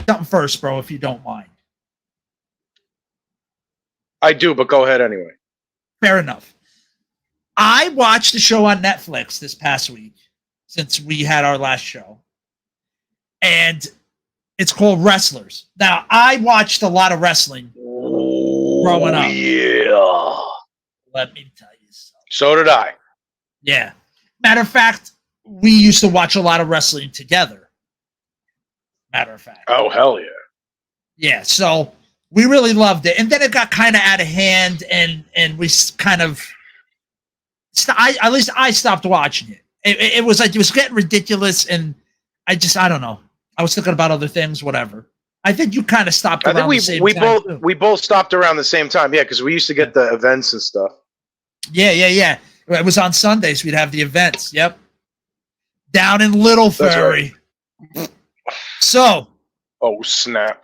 something first, bro, if you don't mind. I do, but go ahead anyway. Fair enough. I watched the show on Netflix this past week since we had our last show. And it's called Wrestlers. Now, I watched a lot of wrestling growing up. Yeah. Let me tell you something. So did I. Yeah. Matter of fact, we used to watch a lot of wrestling together. Matter of fact. Oh, hell yeah. Yeah, so we really loved it. And then it got kind of out of hand, and we kind of... at least I stopped watching it. It was like it was getting ridiculous, and I don't know. I was thinking about other things, whatever. I think you kind of stopped around the same time. We both stopped around the same time, yeah, because we used to get the events and stuff. Yeah. It was on Sundays. We'd have the events. Yep. Down in Little Ferry. Right. So. Oh, snap.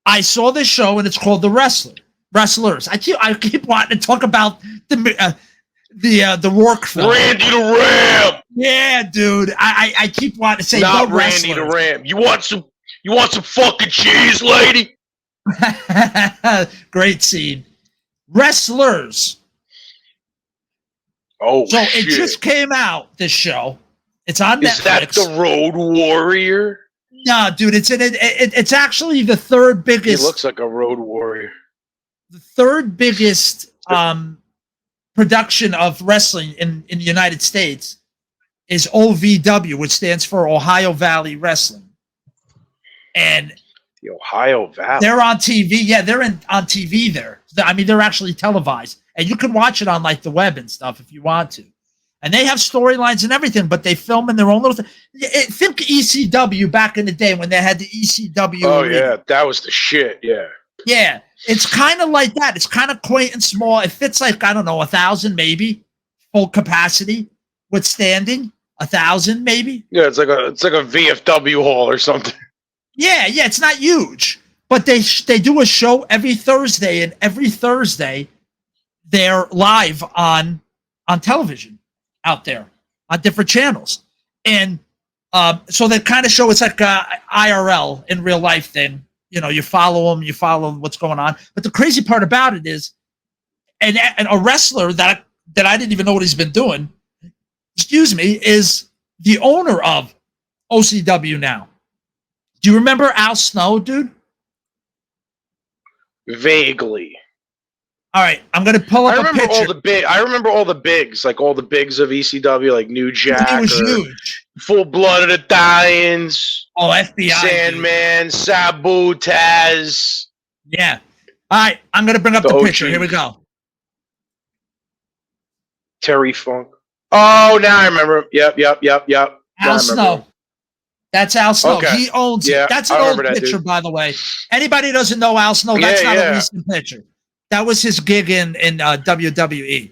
I saw this show, and it's called The Wrestlers. I keep wanting to talk about the Rourke film. Randy the Ram. Yeah, dude. I keep wanting to say not Randy the Ram. You want some fucking cheese, lady? Great scene. Wrestlers. Oh, so shit. It just came out, this show. It's on Netflix. Is that the Road Warrior? No, dude. It's actually the third biggest. He looks like a Road Warrior. The third biggest production of wrestling in the United States is OVW, which stands for Ohio Valley Wrestling. And the Ohio Valley. They're on TV. Yeah, they're on TV there. I mean, they're actually televised. And you can watch it on like the web and stuff if you want to. And they have storylines and everything, but they film in their own little thing. Think ECW back in the day when they had the ECW. Oh, yeah. That was the shit. Yeah. Yeah. It's kind of like that. It's kind of quaint and small. It fits like, I don't know, 1,000 maybe. Full capacity. Withstanding. 1,000 maybe. Yeah, it's like a VFW hall or something. Yeah. It's not huge. But they do a show every Thursday, and every Thursday they're live on television out there on different channels. And so they kind of show it's like IRL in real life thing. You know, you follow them, what's going on. But the crazy part about it is, and a wrestler that I didn't even know what he's been doing, is the owner of OCW now. Do you remember Al Snow, dude? Vaguely. All right, I'm going to pull up a picture. I remember all the bigs, like all the bigs of ECW, like New Jack. He was huge. Full-Blooded Italians. Oh, FBI. Sandman, dude. Sabu, Taz. Yeah. All right, I'm going to bring up the picture. Here we go. Terry Funk. Oh, now I remember him. Yep. Al Snow. That's Al Snow. Okay. He owns it. That's an old picture, by the way. Anybody who doesn't know Al Snow, that's not a recent picture. That was his gig in WWE.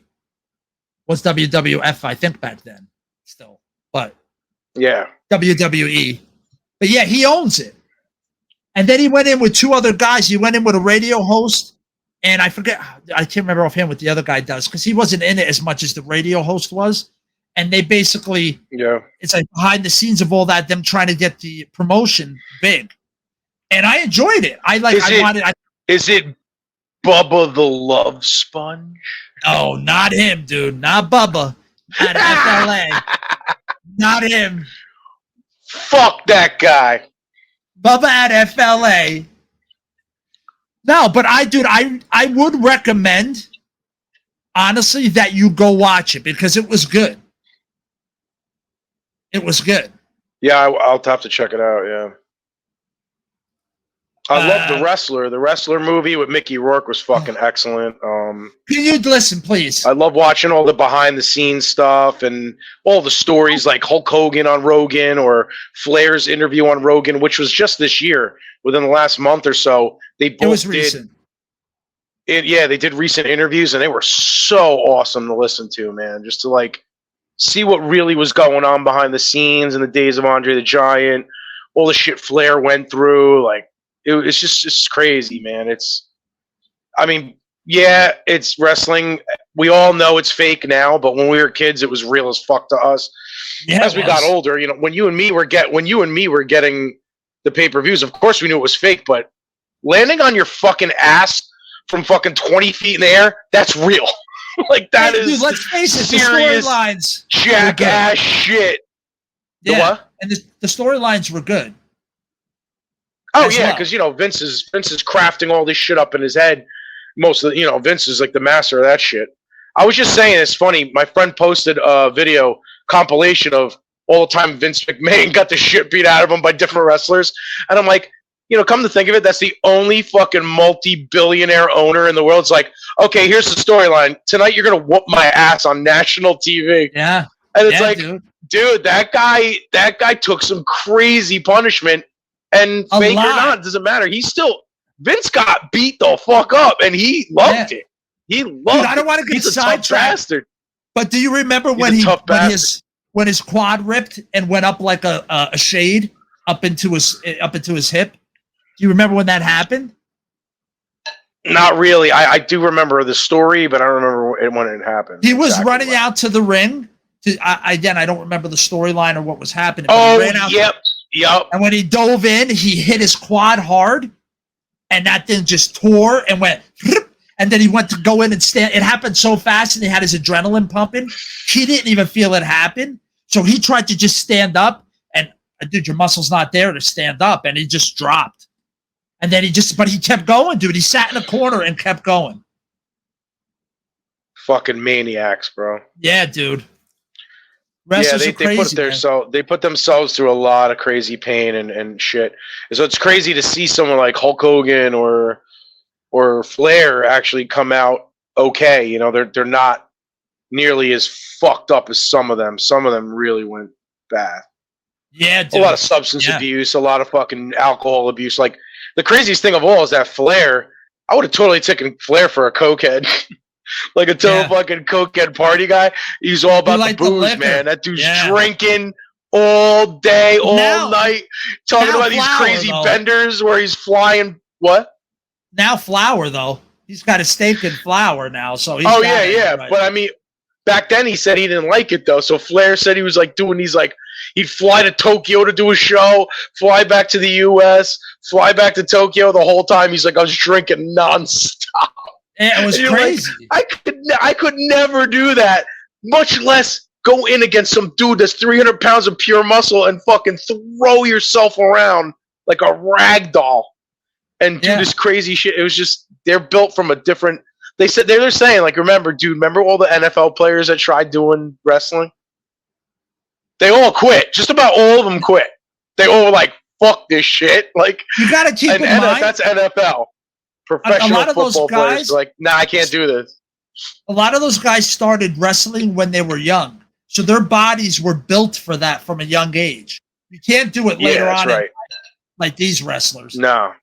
Was WWF, I think, back then. Still. But yeah. WWE. But yeah, he owns it. And then he went in with two other guys. He went in with a radio host. And I can't remember offhand what the other guy does, because he wasn't in it as much as the radio host was. And they basically, it's like behind the scenes of all that, them trying to get the promotion big. And I enjoyed it. Is it Bubba the Love Sponge? No, not him, dude. Not Bubba. At FLA. Not him. Fuck that guy. Bubba at FLA. No, but I would recommend, honestly, that you go watch it, because it was good. It was good. Yeah, I'll have to check it out, yeah. I love The Wrestler. The Wrestler movie with Mickey Rourke was fucking excellent. Can you listen, please? I love watching all the behind-the-scenes stuff and all the stories, like Hulk Hogan on Rogan or Flair's interview on Rogan, which was just this year, within the last month or so. It was recent. They did recent interviews, and they were so awesome to listen to, man. Just to, like, see what really was going on behind the scenes in the days of Andre the Giant, all the shit Flair went through. Like, it's just crazy, man. It's wrestling. We all know it's fake now, but when we were kids, it was real as fuck to us. Yeah, as we got older, you know, when you and me were getting the pay-per-views. Of course, we knew it was fake, but landing on your fucking ass from fucking 20 feet in the air, that's real. Like, that is dude, let's face it, the serious storylines jackass shit. Yeah, the what? And the storylines were good. Oh yeah, because Vince is crafting all this shit up in his head. Most of Vince is like the master of that shit. I was just saying, it's funny. My friend posted a video compilation of all the time Vince McMahon got the shit beat out of him by different wrestlers, and I'm like, come to think of it, that's the only fucking multi-billionaire owner in the world. It's like, okay, here's the storyline. Tonight you're gonna whoop my ass on national TV. Yeah, and it's like, dude, that guy took some crazy punishment. And fake or not, it doesn't matter. Vince got beat the fuck up, and he loved it. He loved it. I don't want to get sidetracked, but do you remember when his quad ripped and went up like a shade up into his hip? Do you remember when that happened? Not really. I do remember the story, but I don't remember when it happened. He was running out to the ring. I don't remember the storyline or what was happening. Oh, yep. And when he dove in, he hit his quad hard, and that thing just tore and went. And then he went to go in and stand. It happened so fast, and he had his adrenaline pumping. He didn't even feel it happen. So he tried to just stand up, and dude, your muscle's not there to stand up, and he just dropped. And then but he kept going, dude. He sat in a corner and kept going. Fucking maniacs, bro. Yeah, dude. Wrestlers they put themselves through a lot of crazy pain and shit. So it's crazy to see someone like Hulk Hogan or Flair actually come out okay. They're not nearly as fucked up as some of them. Some of them really went bad. Yeah, dude. A lot of substance abuse, a lot of fucking alcohol abuse. Like, the craziest thing of all is that Flair, I would have totally taken Flair for a cokehead. Like a total fucking cokehead party guy. He's all about the booze, man. That dude's drinking all day, all night, talking about these crazy benders where he's flying. What? Now Flower, though. He's got a stake in Flower now. So he's Right. But I mean, back then he said he didn't like it, though. So Flair said he was like doing these, like, he'd fly to Tokyo to do a show, fly back to the U.S., fly back to Tokyo. The whole time he's like, I was drinking nonstop. It was crazy. Like, I could never do that, much less go in against some dude that's 300 pounds of pure muscle and fucking throw yourself around like a rag doll and do this crazy shit. It was just, they're built from a different. They're saying, like, remember all the NFL players that tried doing wrestling? They all quit. Just about all of them quit. They all were like, fuck this shit. Like, you got to keep in mind that's NFL. Professional football players are like, nah, I can't do this. A lot of those guys started wrestling when they were young, so their bodies were built for that from a young age. You can't do it later on, like these wrestlers. No,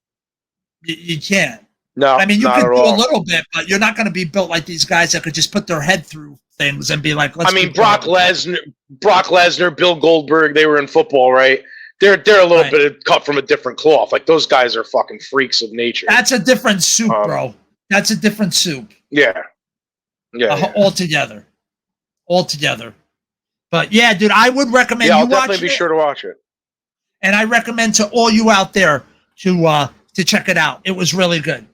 you can't. No, I mean, you can do all. a little bit, but you're not going to be built like these guys that could just put their head through things and be like, let's. I mean, Brock Lesnar, Bill Goldberg, they were in football, right? They're a little bit cut from a different cloth. Like, those guys are fucking freaks of nature. That's a different soup, bro. That's a different soup. Yeah. Altogether. But yeah, dude, I would recommend I'll definitely be sure to watch it. And I recommend to all you out there to check it out. It was really good.